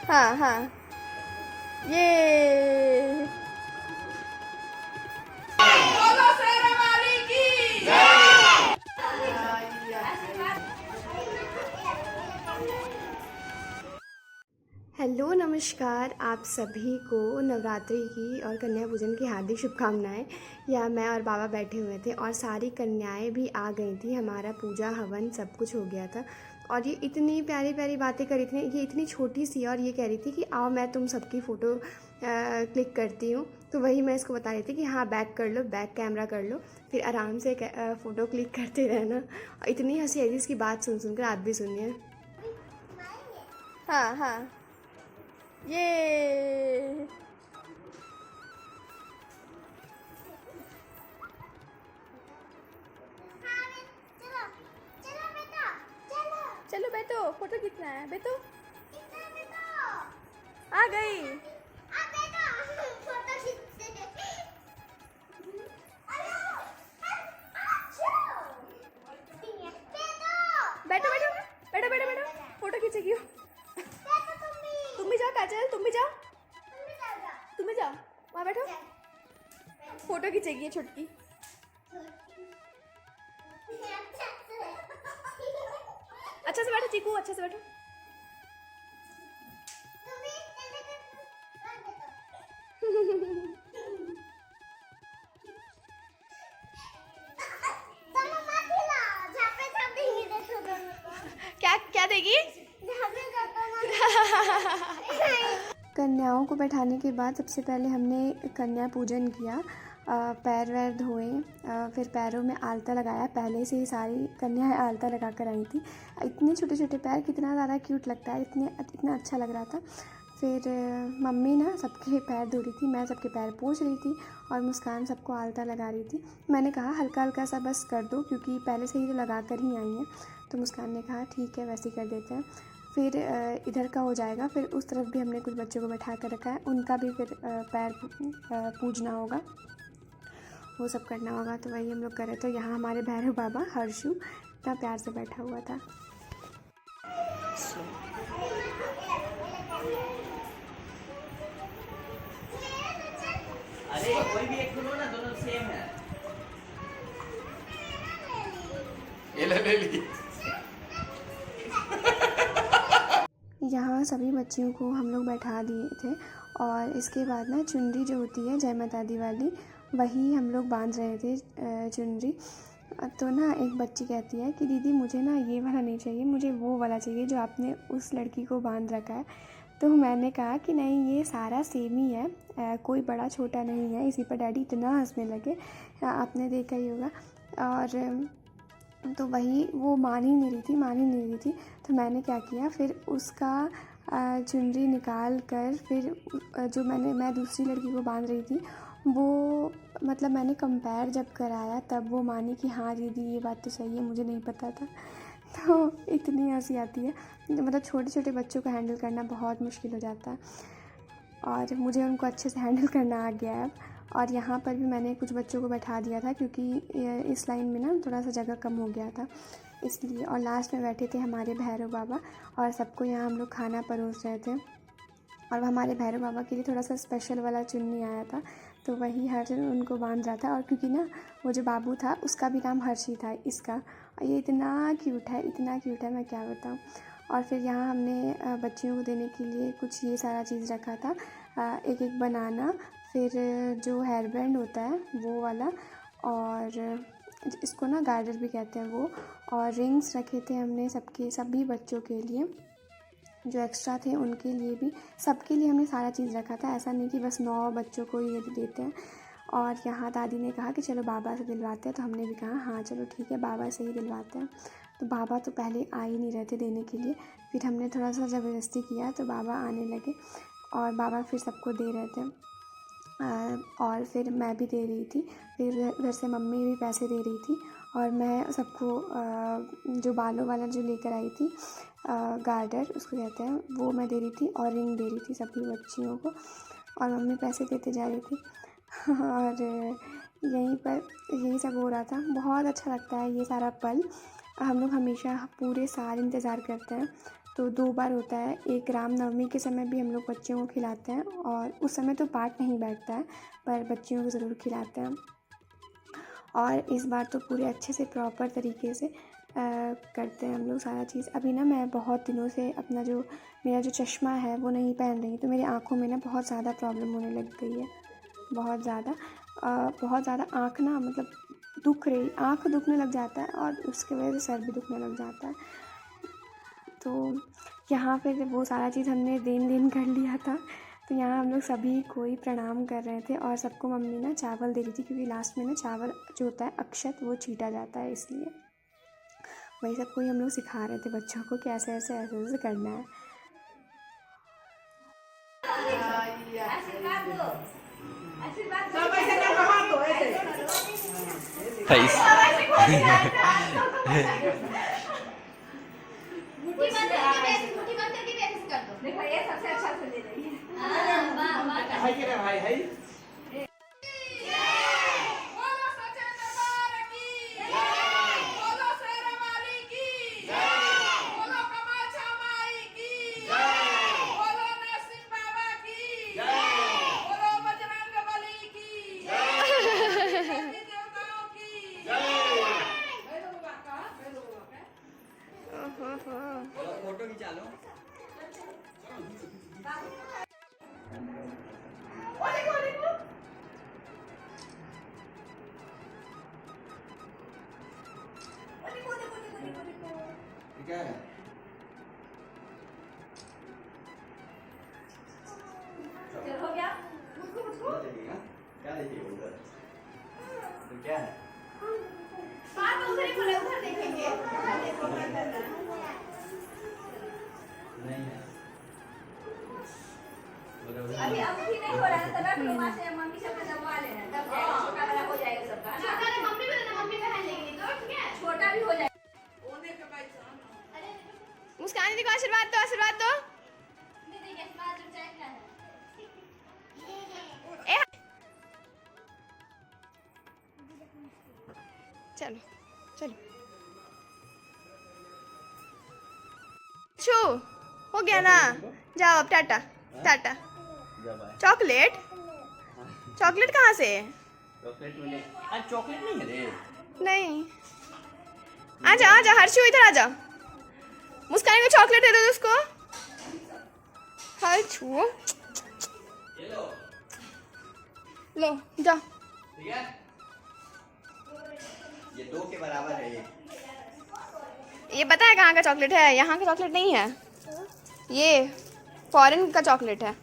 हाँ हाँ, ये बोलो शेरा वाली की। हेलो नमस्कार, आप सभी को नवरात्रि की और कन्या पूजन की हार्दिक शुभकामनाएं। या मैं और बाबा बैठे हुए थे और सारी कन्याएं भी आ गई थी, हमारा पूजा हवन सब कुछ हो गया था। और ये इतनी प्यारी प्यारी बातें कर रही थी, ये इतनी छोटी सी, और ये कह रही थी कि आओ मैं तुम सबकी फ़ोटो क्लिक करती हूँ। तो वही मैं इसको बता रही थी कि हाँ बैक कर लो, बैक कैमरा कर लो, फिर आराम से फ़ोटो क्लिक करते रहना। और इतनी हंसी आई थी इसकी बात सुन सुनकर, आप भी सुनिए। हाँ हाँ, ये चलो बैठो, फोटो खींचना है, बैठो। आ गई। बैठो बैठो बैठो बैठो बैठो, फोटो खींचेगी। तुम भी जाओ काजल, तुम भी जाओ, तुम भी जाओ, वहाँ बैठो, फोटो खींचेगी ये छुटकी। अच्छा से बैठो चीकू, अच्छा से बैठो। क्या क्या देगी? कन्याओं को बैठाने के बाद सबसे पहले हमने कन्या पूजन किया। पैर वैर धोए, फिर पैरों में आलता लगाया। पहले से ही सारी कन्याएं आलता लगा कर आई थी। इतने छोटे छोटे पैर, कितना ज़्यादा क्यूट लगता है, इतना अच्छा लग रहा था। फिर मम्मी ना सबके पैर धो रही थी, मैं सबके पैर पोंछ रही थी, और मुस्कान सबको आलता लगा रही थी। मैंने कहा हल्का हल्का सा बस कर दो, क्योंकि पहले से ही तो लगा कर ही आई हैं। तो मुस्कान ने कहा ठीक है वैसे ही कर देते हैं। फिर इधर का हो जाएगा, फिर उस तरफ भी हमने कुछ बच्चों को बैठा कर रखा है, उनका भी फिर पैर पूजना होगा, वो सब करना होगा। तो वही हम लोग कर रहे थे। यहाँ हमारे भैरव बाबा हर्षु इतना प्यार से बैठा हुआ था। अरे कोई भी एक लो ना, दोनों सेम है। ये ले ली। यहाँ सभी बच्चियों को हम लोग बैठा दिए थे, और इसके बाद ना चुनरी जो होती है जय माता दी वाली, वही हम लोग बांध रहे थे चुनरी। तो ना एक बच्ची कहती है कि दीदी मुझे ना ये वाला नहीं चाहिए, मुझे वो वाला चाहिए जो आपने उस लड़की को बांध रखा है। तो मैंने कहा कि नहीं, ये सारा सेम ही है, कोई बड़ा छोटा नहीं है। इसी पर डैडी इतना हंसने लगे, आपने देखा ही होगा। और तो वही वो मान ही नहीं रही थी। तो मैंने क्या किया, फिर उसका चुनरी निकाल कर, फिर जो मैं दूसरी लड़की को बांध रही थी, वो मतलब मैंने कंपेयर जब कराया तब वो मानी कि हाँ दीदी ये बात तो सही है, मुझे नहीं पता था। तो इतनी हंसी आती है, मतलब छोटे छोटे बच्चों को हैंडल करना बहुत मुश्किल हो जाता है, और मुझे उनको अच्छे से हैंडल करना आ गया है अब। और यहाँ पर भी मैंने कुछ बच्चों को बैठा दिया था, क्योंकि इस लाइन में ना थोड़ा सा जगह कम हो गया था इसलिए। और लास्ट में बैठे थे हमारे भैरव बाबा, और सबको यहाँ हम लोग खाना परोस रहे थे। और हमारे भैरव बाबा के लिए थोड़ा सा स्पेशल वाला चुन्नी आया था, तो वही हर्ष उनको बांध रहा था। और क्योंकि ना वो जो बाबू था उसका भी नाम हर्षी था इसका, और ये इतना क्यूट है, इतना क्यूट है, मैं क्या बताऊँ। और फिर यहाँ हमने बच्चियों को देने के लिए कुछ ये सारा चीज़ रखा था, एक एक बनाना, फिर जो हेयर बैंड होता है वो वाला, और इसको ना गार्डर भी कहते हैं वो, और रिंग्स रखे थे हमने सभी बच्चों के लिए, जो एक्स्ट्रा थे उनके लिए भी, सबके लिए हमने सारा चीज़ रखा था। ऐसा नहीं कि बस 9 बच्चों को ये देते हैं। और यहाँ दादी ने कहा कि चलो बाबा से दिलवाते हैं, तो हमने भी कहा हाँ चलो ठीक है बाबा से ही दिलवाते हैं। तो बाबा तो पहले आ ही नहीं रहे थे देने के लिए, फिर हमने थोड़ा सा ज़बरदस्ती किया तो बाबा आने लगे, और बाबा फिर सबको दे रहे थे। और फिर मैं भी दे रही थी, फिर उधर से मम्मी भी पैसे दे रही थी, और मैं सबको जो बालों वाला जो लेकर आई थी गार्डर उसको कहते हैं, वो मैं दे रही थी, और रिंग दे रही थी सभी बच्चियों को, और मम्मी पैसे देते जा रही थी। और यहीं पर यही सब हो रहा था। बहुत अच्छा लगता है ये सारा पल। हम लोग हमेशा पूरे साल इंतज़ार करते हैं। तो 2 बार होता है, एक रामनवमी के समय भी हम लोग बच्चियों को खिलाते हैं और उस समय तो पाठ नहीं बैठता है, पर बच्चियों को ज़रूर खिलाते हैं। और इस बार तो पूरे अच्छे से प्रॉपर तरीके से करते हैं हम लोग सारा चीज़। अभी ना मैं बहुत दिनों से अपना जो मेरा जो चश्मा है वो नहीं पहन रही, तो मेरी आँखों में ना बहुत ज़्यादा प्रॉब्लम होने लग गई है, बहुत ज़्यादा आँख ना मतलब आँख दुखने लग जाता है और उसकी वजह से सर भी दुखने लग जाता है। तो यहाँ फिर वो सारा चीज़ हमने देन कर लिया था, तो यहाँ हम लोग सभी कोई प्रणाम कर रहे थे और सबको मम्मी ना चावल दे रही थी, क्योंकि लास्ट में ना चावल जो होता है अक्षत वो छीटा जाता है, इसलिए वही सब कोई हम लोग सिखा रहे थे बच्चों को कि ऐसे ऐसे करना है। देखो ये सबसे अच्छा से ले रही है। भाई के भाई है बोलो सच्चे दरबार की जय, बोलो शेरावाली की जय, बोलो कमाछा माई की जय, बोलो नरसिंह बाबा की जय, बोलो बजरंगबली की जय, देवी देवताओं की जय। फोटो खिंचा लो। ठीक है। चल हो गया। क्या देखिए उधर? तो क्या है? बात उधर ही बोले, उधर देखेंगे। उधर देखो नहीं है। अभी नहीं हो रहा है, तब आप लोग से मम्मी से दबवा लेना, तब जाएगा छोटा वाला हो जाएगा सबका। छोटा वाला मम्मी भी ना, मम्मी पहन लेंगी तो ठीक है, छोटा भी हो जाएगा। ओने के भाई मुस्कान दीदी को आशीर्वाद दो, आशीर्वाद दो। दीदी के पास जो चाहिए है। चलो चलो छू हो गया ना, जाओ अब टाटा टाटा। चॉकलेट चॉकलेट कहाँ से? चॉकलेट मिले। आज चॉकलेट नहीं है रे। नहीं, आजा आजा हर्षू, इधर आजा। मुस्कान को चॉकलेट दे दो उसको। हर्षू ये लो। लो जा। ठीक है। ये 2 के बराबर है ये। ये पता है कहाँ का चॉकलेट है? यहाँ का चॉकलेट नहीं है, ये फॉरेन का चॉकलेट है।